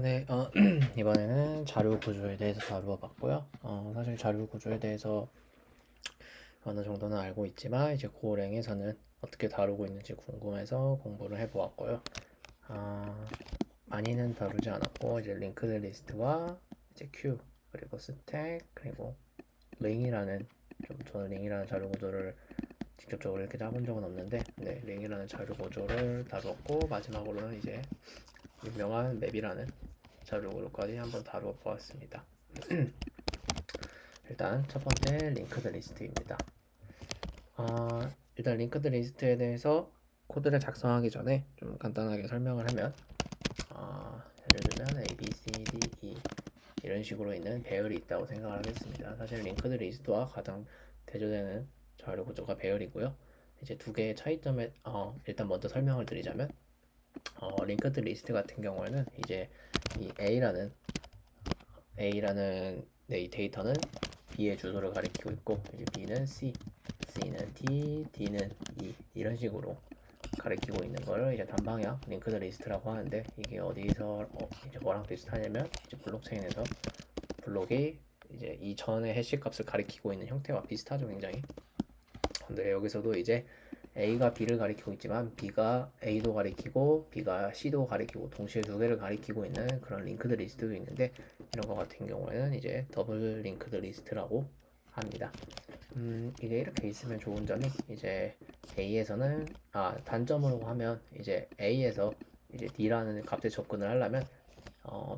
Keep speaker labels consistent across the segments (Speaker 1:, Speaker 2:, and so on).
Speaker 1: 네. 이번에는 자료 구조에 대해서 다루어 봤고요. 사실 자료 구조에 대해서 어느 정도는 알고 있지만 이제 고랭에서는 어떻게 다루고 있는지 궁금해서 공부를 해보았고요. 어, 많이는 다루지 않았고 이제 링크드 리스트와 이제 큐 그리고 스택 그리고 링이라는 좀 저는 링이라는 자료 구조를 직접적으로 이렇게 짜본 적은 없는데 네, 링이라는 자료 구조를 다루었고 마지막으로는 이제 유명한 맵이라는 자료 구조까지 한번 다루어 보았습니다. 일단 첫 번째 링크드 리스트입니다. 일단 링크드 리스트에 대해서 코드를 작성하기 전에 좀 간단하게 설명을 하면 예를 들면 A, B, C, D, E 이런 식으로 있는 배열이 있다고 생각을 하겠습니다. 사실 링크드 리스트와 가장 대조되는 자료 구조가 배열이고요. 이제 두 개의 차이점에 일단 먼저 설명을 드리자면 링크드 리스트 같은 경우에는 이제 이 A라는 이 데이터는 B의 주소를 가리키고 있고 이제 B는 C, C는 D, D는 E 이런 식으로 가리키고 있는 거를 이제 단방향 링크드 리스트라고 하는데 이게 어디서 이제 뭐랑 비슷하냐면 이제 블록체인에서 블록이 이제 이전의 해시 값을 가리키고 있는 형태와 비슷하죠 굉장히. 근데 여기서도 이제 A가 B를 가리키고 있지만 B가 A도 가리키고 B가 C도 가리키고 동시에 두 개를 가리키고 있는 그런 링크드 리스트도 있는데 이런 거 같은 경우에는 이제 더블 링크드 리스트라고 합니다. 이게 이렇게 있으면 좋은 점이 이제 A에서는 단점으로 하면 이제 A에서 이제 D라는 값에 접근을 하려면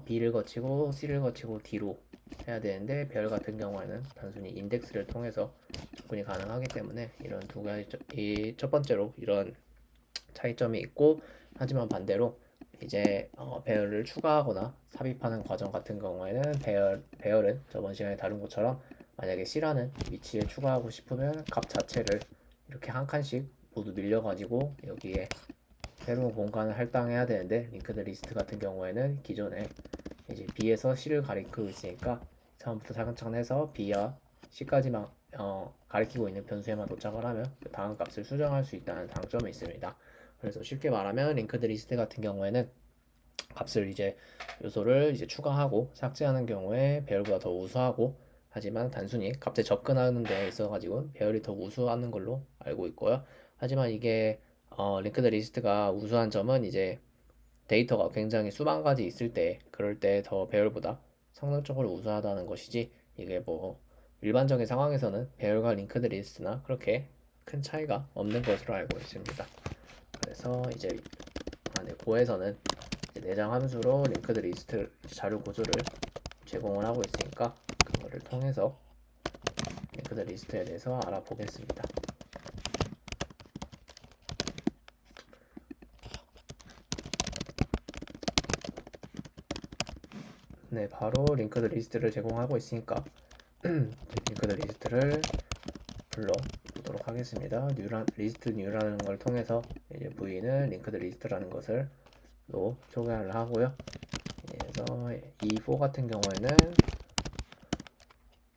Speaker 1: B를 거치고 C를 거치고 D로 해야 되는데 별 같은 경우에는 단순히 인덱스를 통해서 접근이 가능하기 때문에 이런 두 가지 이 첫 번째로 이런 차이점이 있고 하지만 반대로 이제 배열을 추가하거나 삽입하는 과정 같은 경우에는 배열은 저번 시간에 다룬 것처럼 만약에 C라는 위치에 추가하고 싶으면 값 자체를 이렇게 한 칸씩 모두 밀려가지고 여기에 새로운 공간을 할당해야 되는데 링크드 리스트 같은 경우에는 기존에 이제 B에서 C를 가리키고 있으니까 처음부터 차근차근 해서 B와 C까지만 가리키고 있는 변수에만 도착을 하면 그 다음 값을 수정할 수 있다는 장점이 있습니다. 그래서 쉽게 말하면 링크드 리스트 같은 경우에는 값을 이제 요소를 이제 추가하고 삭제하는 경우에 배열보다 더 우수하고 하지만 단순히 값에 접근하는 데 있어가지고 배열이 더 우수하는 걸로 알고 있고요. 하지만 이게 링크드 리스트가 우수한 점은 이제 데이터가 굉장히 수만 가지 있을 때 그럴 때 더 배열보다 성능적으로 우수하다는 것이지 이게 뭐 일반적인 상황에서는 배열과 링크드 리스트나 그렇게 큰 차이가 없는 것으로 알고 있습니다. 그래서 이제 고에서는 내장 함수로 링크드 리스트 자료 구조를 제공을 하고 있으니까 그거를 통해서 링크드 리스트에 대해서 알아보겠습니다. 네, 바로 링크드 리스트를 제공하고 있으니까 링크드 리스트를 불러보도록 하겠습니다. 리스트 뉴라는 걸 통해서 이제 V는 링크드 리스트라는 것을 소개를 하고요. 그래서 E4 같은 경우에는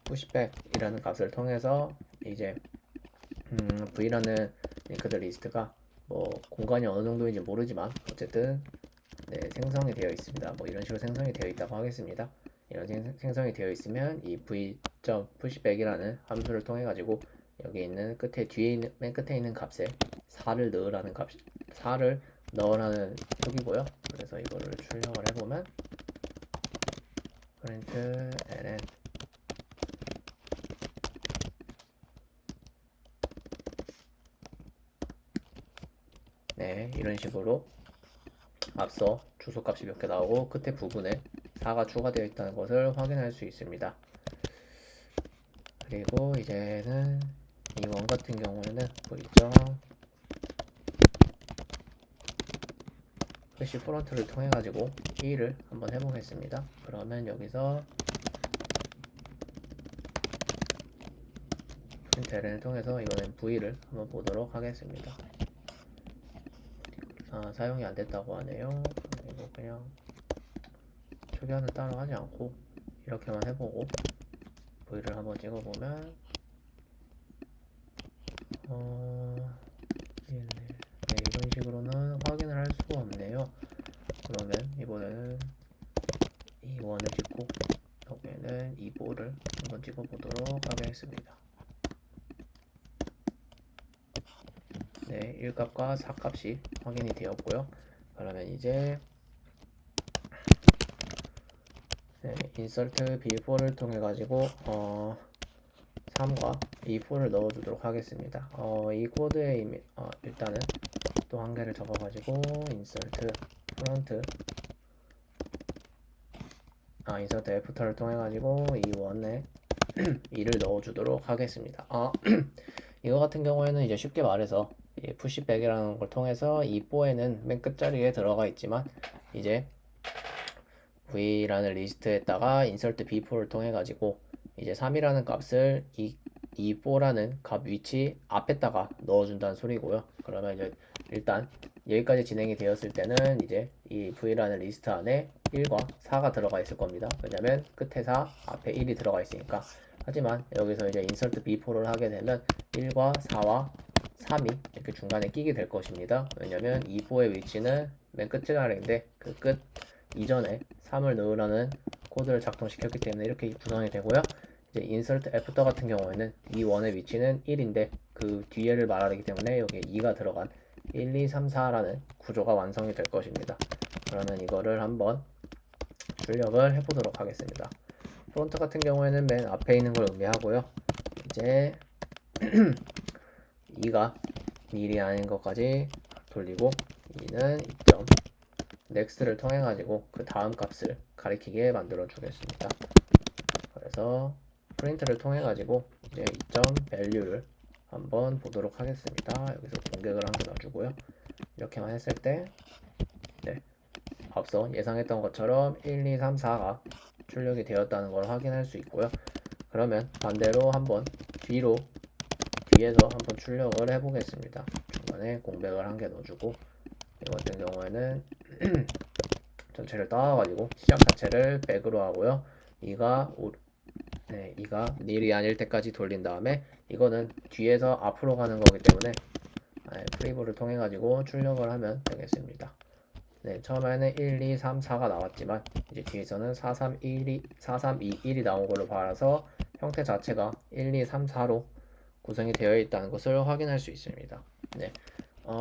Speaker 1: pushback이라는 값을 통해서 이제 V라는 링크드 리스트가 뭐 공간이 어느 정도인지 모르지만 어쨌든 네, 생성이 되어 있습니다. 뭐 이런 식으로 생성이 되어 있다고 하겠습니다. 이런 생성이 되어 있으면 이 v.pushback이라는 함수를 통해 가지고 여기 있는 맨 끝에 있는 값에 4를 넣으라는 4를 넣으라는 표기고요. 그래서 이거를 출력을 해보면 print ln 네, 이런 식으로 앞서 주소값이 몇 개 나오고 끝에 부분에 4가 추가되어 있다는 것을 확인할 수 있습니다. 그리고 이제는 이 원 같은 경우에는 보이죠? 푸시 프론트를 통해 가지고 1을 한번 해보겠습니다. 그러면 여기서 프린트를 통해서 이번엔 V를 한번 보도록 하겠습니다. 사용이 안 됐다고 하네요. 그리고 그냥 초기화는 따로 하지 않고 이렇게만 해보고 V를 한번 찍어보면 네, 이런 식으로는 확인을 할 수가 없네요. 그러면 이번에는 E1을 찍고 여기에는 E4를 한번 찍어보도록 하겠습니다. 네, 1값과 4값이 확인이 되었고요. 그러면 이제 네, insert b4를 통해 가지고 3과 b4를 넣어주도록 하겠습니다. 이 코드에 일단은 또 한 개를 적어가지고 insert front insert after를 통해 가지고 이 원에 2를 넣어주도록 하겠습니다. 이거 같은 경우에는 이제 쉽게 말해서 푸시백이라는 걸 통해서 이 4에는 맨 끝자리에 들어가 있지만 이제 v라는 리스트에다가 insert b4를 통해 가지고 이제 3이라는 값을 이 4라는 값 위치 앞에다가 넣어준다는 소리고요. 그러면 이제 일단 여기까지 진행이 되었을 때는 이제 이 v라는 리스트 안에 1과 4가 들어가 있을 겁니다. 왜냐면 끝에 4, 앞에 1이 들어가 있으니까. 하지만 여기서 이제 insert b4를 하게 되면 1과 4와 3이 이렇게 중간에 끼게 될 것입니다. 왜냐면 이 4의 위치는 맨 끝자리인데 그 끝 이전에 3을 넣으라는 코드를 작동시켰기 때문에 이렇게 구성이 되고요. 이제 insert after 같은 경우에는 이 원의 위치는 1인데 그 뒤에를 말하기 때문에 여기에 2가 들어간 1, 2, 3, 4라는 구조가 완성이 될 것입니다. 그러면 이거를 한번 출력을 해보도록 하겠습니다. 프론트 같은 경우에는 맨 앞에 있는 걸 의미하고요. 이제 2가 일이 아닌 것까지 돌리고 2는 2점 next를 통해 가지고 그 다음 값을 가리키게 만들어 주겠습니다. 그래서 프린트를 통해 가지고 이제 2점 value를 한번 보도록 하겠습니다. 여기서 공격을 한 개 넣어주고요. 이렇게만 했을 때 네, 앞서 예상했던 것처럼 1, 2, 3, 4가 출력이 되었다는 걸 확인할 수 있고요. 그러면 반대로 한번 뒤에서 한번 출력을 해보겠습니다. 중간에 공백을 한 개 넣어주고 이 같은 경우에는 전체를 따와가지고 시작 자체를 백으로 하고요. 이가 nil이 아닐 때까지 돌린 다음에 이거는 뒤에서 앞으로 가는 거기 때문에 프리브를 통해 가지고 출력을 하면 되겠습니다. 네, 처음에는 1, 2, 3, 4가 나왔지만 이제 뒤에서는 4, 3, 1, 4, 3, 2, 1이 나온 걸로 봐서 형태 자체가 1, 2, 3, 4로 구성이 되어 있다는 것을 확인할 수 있습니다. 네.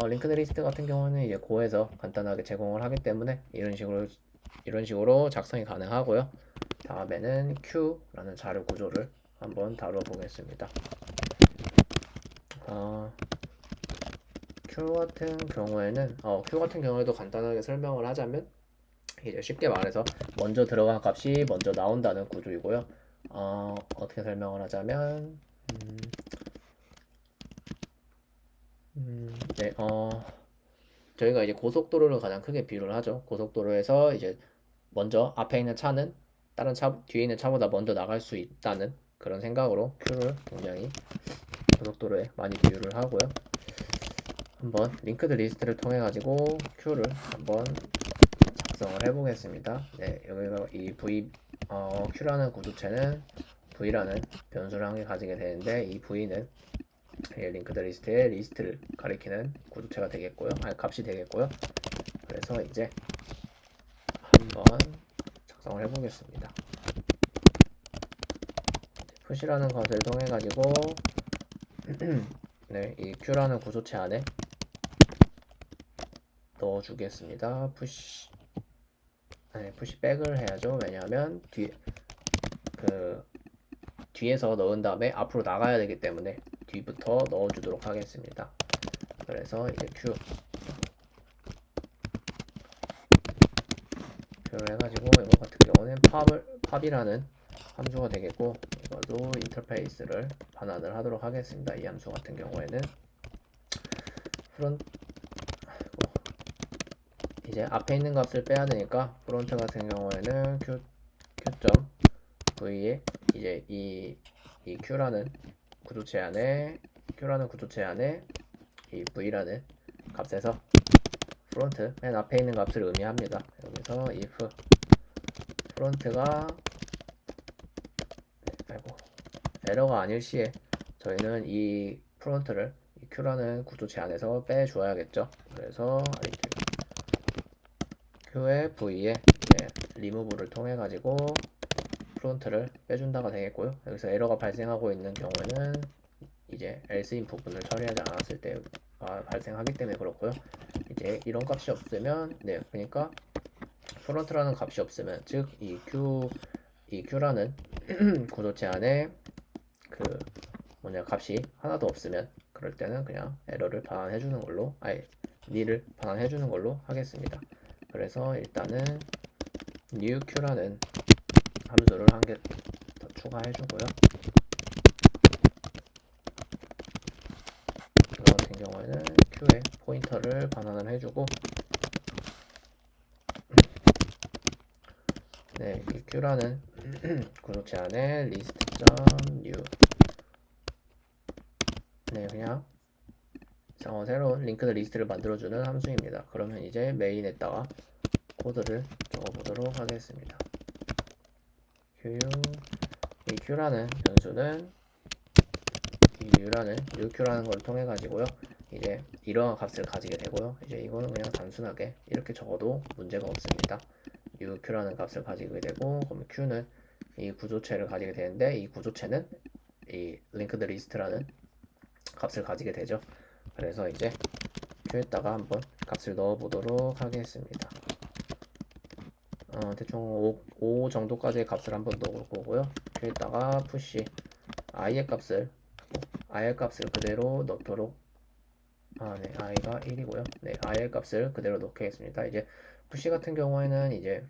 Speaker 1: 링크드 리스트 같은 경우는 이제 고에서 간단하게 제공을 하기 때문에 이런 식으로 작성이 가능하고요. 다음에는 Q라는 자료 구조를 한번 다뤄보겠습니다. Q 같은 경우에도 간단하게 설명을 하자면 이제 쉽게 말해서 먼저 들어간 값이 먼저 나온다는 구조이고요. 어떻게 설명을 하자면 네, 저희가 이제 고속도로를 가장 크게 비유를 하죠. 고속도로에서 이제 먼저 앞에 있는 차는 다른 뒤에 있는 차보다 먼저 나갈 수 있다는 그런 생각으로 Q를 굉장히 고속도로에 많이 비유를 하고요. 한번 링크드 리스트를 통해 가지고 Q를 한번 작성을 해보겠습니다. 네, 여기가 이 Q라는 구조체는 V라는 변수를 한 개 가지게 되는데 이 V는 링크드 리스트의 리스트를 가리키는 구조체가 되겠고요. 값이 되겠고요. 그래서 이제 한번 작성을 해보겠습니다. push라는 것을 통해 가지고 네, 이 Q라는 구조체 안에 넣어주겠습니다. push백을 해야죠. 왜냐하면 뒤에서 넣은 다음에 앞으로 나가야 되기 때문에 뒤부터 넣어주도록 하겠습니다. 그래서 이제 Q를 해가지고 이거 같은 경우는 팝이라는 함수가 되겠고 이것도 인터페이스를 반환을 하도록 하겠습니다. 이 함수 같은 경우에는 이제 앞에 있는 값을 빼야 되니까 프론트 같은 경우에는 Q.v에 이제 이 Q라는 구조체 안에 이 V라는 값에서 프론트 맨 앞에 있는 값을 의미합니다. 여기서 if 프론트가 에러가 아닐 시에 저희는 이 프론트를 이 Q라는 구조체 안에서 빼주어야겠죠. 그래서 Q에 V에 리무브를 통해 가지고 프론트를 빼준다가 되겠고요. 여기서 에러가 발생하고 있는 경우에는 이제 else인 부분을 처리하지 않았을 때 발생하기 때문에 그렇고요. 이제 이런 값이 없으면 그러니까 프론트라는 값이 없으면 즉 이 Q라는 구조체 안에 그 값이 하나도 없으면 그럴 때는 그냥 에러를 반환해 주는 걸로 nil을 반환해 주는 걸로 하겠습니다. 그래서 일단은 new Q라는 함수를 한 개 더 추가해 주고요. 이거 같은 경우에는 Q에 포인터를 반환을 해주고 이 Q라는 구조체 안에 list.new 그냥 새로운 링크드 리스트를 만들어주는 함수입니다. 그러면 이제 메인에다가 코드를 적어보도록 하겠습니다. 이 Q라는 변수는 이 new라는 newQ라는 걸 통해 가지고요. 이제 이러한 값을 가지게 되고요. 이제 이거는 그냥 단순하게 이렇게 적어도 문제가 없습니다. newQ라는 값을 가지게 되고, 그러면 Q는 이 구조체를 가지게 되는데, 이 구조체는 이 linked list라는 값을 가지게 되죠. 그래서 이제 Q에다가 한번 값을 넣어 보도록 하겠습니다. 대충 5 정도까지의 값을 한번 넣을 거고요. Q에다가 push i의 값을 그대로 넣도록 i가 1이고요. i의 값을 그대로 넣겠습니다. 이제 push 같은 경우에는 이제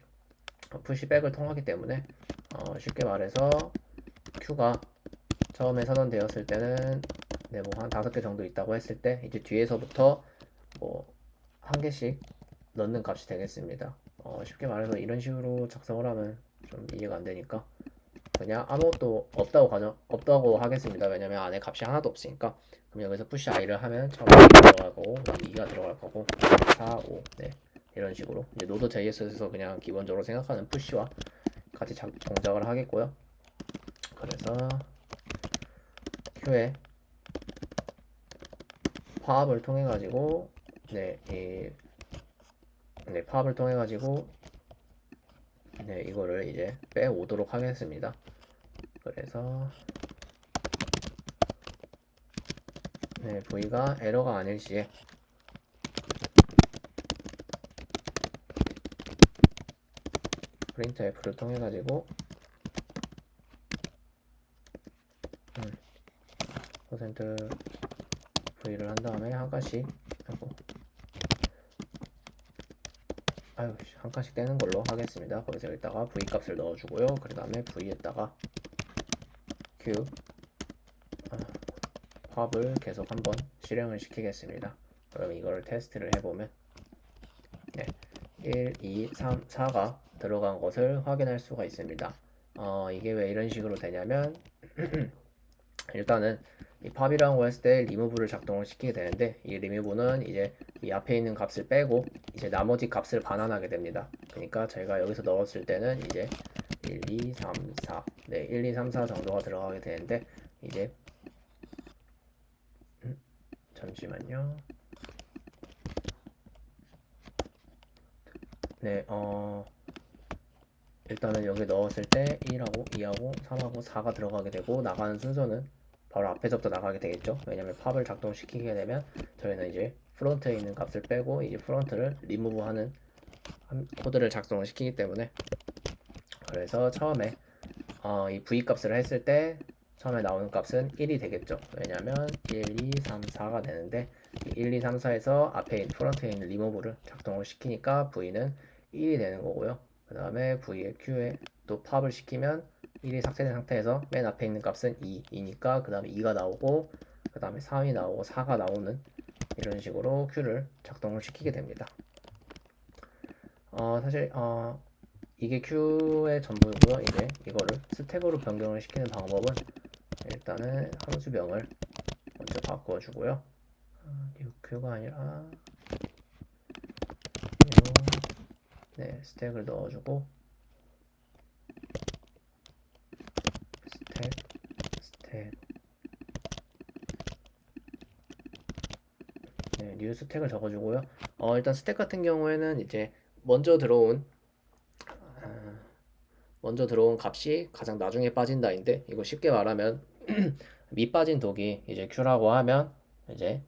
Speaker 1: pushback을 통하기 때문에 쉽게 말해서 Q가 처음에 선언되었을 때는 한 5개 정도 있다고 했을 때 이제 뒤에서부터 한 개씩 넣는 값이 되겠습니다. 쉽게 말해서 이런 식으로 작성을 하면 좀 이해가 안 되니까 그냥 아무것도 없다고 하겠습니다. 왜냐면 안에 값이 하나도 없으니까. 그럼 여기서 push i를 하면 처음에 1가 들어갈 거고, 그다음 2가 들어갈 거고, 4, 5, 이런 식으로 이제 Node.js에서 그냥 기본적으로 생각하는 push와 같이 동작을 하겠고요. 그래서 Q에 파업을 통해 가지고 파업을 통해 가지고 이거를 이제 빼오도록 하겠습니다. 그래서 V가 에러가 아닐 시에 printf를 통해 가지고 %V를 한 다음에 한 칸씩 한 칸씩 떼는 걸로 하겠습니다. 거기서 여기다가 V 값을 넣어주고요. 그 다음에 V에다가 Q 팝을 계속 한번 실행을 시키겠습니다. 그럼 이걸 테스트를 해보면 1, 2, 3, 4가 들어간 것을 확인할 수가 있습니다. 이게 왜 이런 식으로 되냐면 일단은 이 팝이라는 거 했을 때 리무브를 작동을 시키게 되는데 이 리무브는 이제 이 앞에 있는 값을 빼고 이제 나머지 값을 반환하게 됩니다. 그러니까 저희가 여기서 넣었을 때는 이제 1, 2, 3, 4 1, 2, 3, 4 정도가 들어가게 되는데 이제 잠시만요. 일단은 여기 넣었을 때 1하고 2하고 3하고 4가 들어가게 되고 나가는 순서는 바로 앞에서부터 나가게 되겠죠. 왜냐면 팝을 작동시키게 되면 저희는 이제 프론트에 있는 값을 빼고 이제 프론트를 리무브하는 코드를 작동을 시키기 때문에 그래서 처음에 이 v 값을 했을 때 처음에 나오는 값은 1이 되겠죠. 왜냐면 1, 2, 3, 4가 되는데 1, 2, 3, 4에서 앞에 있는 프론트에 있는 리무브를 작동을 시키니까 v는 1이 되는 거고요. 그 다음에 v의 q에 또 팝을 시키면 1이 삭제된 상태에서 맨 앞에 있는 값은 2이니까 그 다음에 2가 나오고 그 다음에 3이 나오고 4가 나오는 이런 식으로 q를 작동을 시키게 됩니다. 사실 이게 Q의 전부이고요. 이제 이거를 스택으로 변경을 시키는 방법은 일단은 함수명을 먼저 바꿔주고요. new Q가 아니라 new 스택을 넣어주고 스택 new 스택을 적어주고요. 일단 스택 같은 경우에는 이제 먼저 들어온 값이 가장 나중에 빠진다인데 이거 쉽게 말하면 밑빠진 독이 이제 Q라고 하면 이제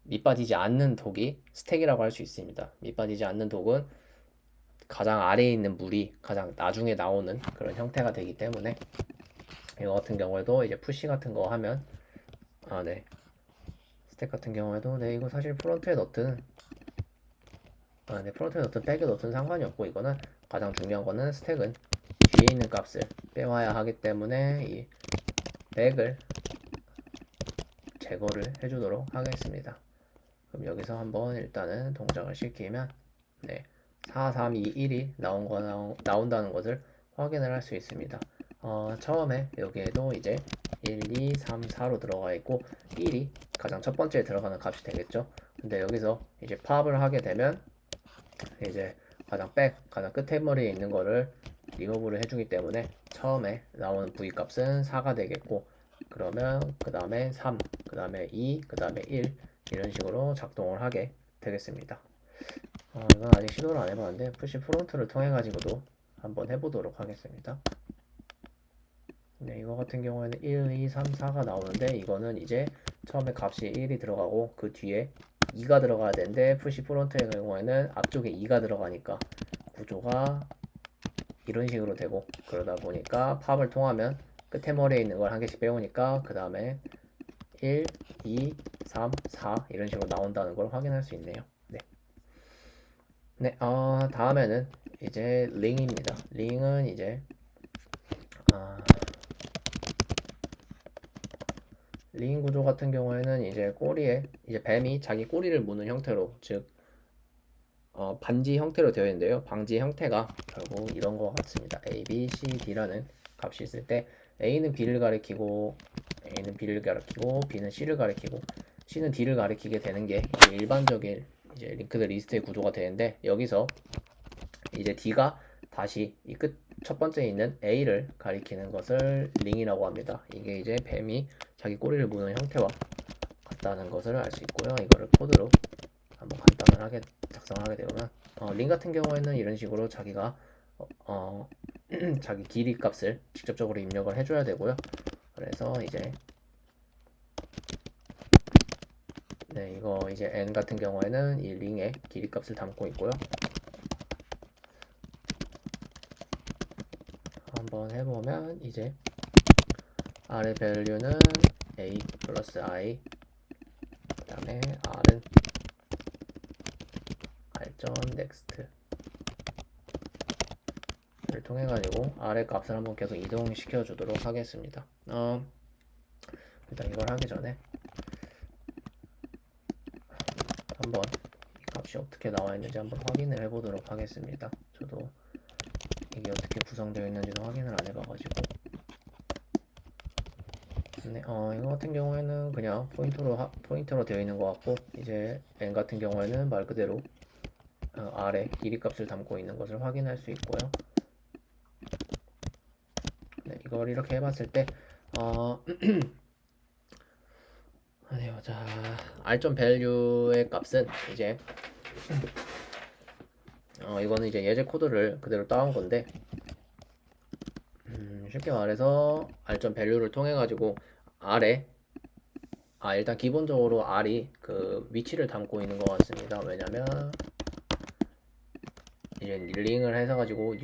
Speaker 1: 밑빠지지 않는 독이 스택이라고 할 수 있습니다. 밑빠지지 않는 독은 가장 아래에 있는 물이 가장 나중에 나오는 그런 형태가 되기 때문에 이거 같은 경우에도 이제 푸시 같은 거 하면 네. 스택 같은 경우에도 네 이거 사실 프론트에 넣든 네 프론트에 넣든 백에 넣든 상관이 없고 이거는 가장 중요한 거는 스택은 뒤에 있는 값을 빼와야 하기 때문에 이 백을 제거를 해주도록 하겠습니다. 그럼 여기서 한번 일단은 동작을 시키면 네 4, 3, 2, 1이 나온다는 것을 확인을 할 수 있습니다. 처음에 여기에도 이제 1, 2, 3, 4로 들어가 있고 1이 가장 첫 번째에 들어가는 값이 되겠죠. 근데 여기서 이제 팝을 하게 되면 이제 가장 끝에 머리에 있는 거를 리무브를 해주기 때문에 처음에 나오는 V 값은 4가 되겠고 그러면 그 다음에 3, 그 다음에 2, 그 다음에 1 이런 식으로 작동을 하게 되겠습니다. 이건 아직 시도를 안 해봤는데 푸시 프론트를 통해 가지고도 한번 해보도록 하겠습니다. 네, 이거 같은 경우에는 1, 2, 3, 4가 나오는데 이거는 이제 처음에 값이 1이 들어가고 그 뒤에 2가 들어가야 되는데 푸시 프론트의 경우에는 앞쪽에 2가 들어가니까 구조가 이런 식으로 되고 그러다 보니까 팝을 통하면 끝에 머리에 있는 걸 한 개씩 빼오니까 그 다음에 1, 2, 3, 4 이런 식으로 나온다는 걸 확인할 수 있네요. 네, 다음에는 이제 링입니다. 링은 이제 링 구조 같은 경우에는 이제 꼬리에 이제 뱀이 자기 꼬리를 무는 형태로 즉 반지 형태로 되어 있는데요. 방지 형태가 결국 이런 것 같습니다. A, B, C, D라는 값이 있을 때 A는 B를 가리키고 B는 C를 가리키고 C는 D를 가리키게 되는 게 일반적인 이제 링크드 리스트의 구조가 되는데 여기서 이제 D가 다시 이 끝 첫 번째에 있는 A를 가리키는 것을 링이라고 합니다. 이게 이제 뱀이 자기 꼬리를 무는 형태와 같다는 것을 알 수 있고요. 이거를 코드로 한번 간단하게 작성하게 되면 링 같은 경우에는 이런 식으로 자기가 자기 길이 값을 직접적으로 입력을 해줘야 되고요. 그래서 이제 네 이거 이제 n 같은 경우에는 이 링의 길이 값을 담고 있고요. 한번 해보면 이제 r의 밸류는 a 플러스 i 그 다음에 r은 r.next 를 통해 가지고 r의 값을 한번 계속 이동시켜 주도록 하겠습니다. 일단 이걸 하기 전에 한번 이 값이 어떻게 나와 있는지 한번 확인을 해 보도록 하겠습니다. 저도 이게 어떻게 구성되어 있는지도 확인을 안 해봐가지고 네, 이거 같은 경우에는 그냥 포인터로 되어 있는 것 같고 이제 n 같은 경우에는 말 그대로 r의 길이 값을 담고 있는 것을 확인할 수 있고요. 네, 이걸 이렇게 해봤을 때 네, 자 r.value의 값은 이제 이거는 이제 예제 코드를 그대로 따온 건데 쉽게 말해서 r.value를 통해 가지고 r에 일단 기본적으로 r이 그 위치를 담고 있는 것 같습니다. 왜냐면 이제 링을 해서 가지고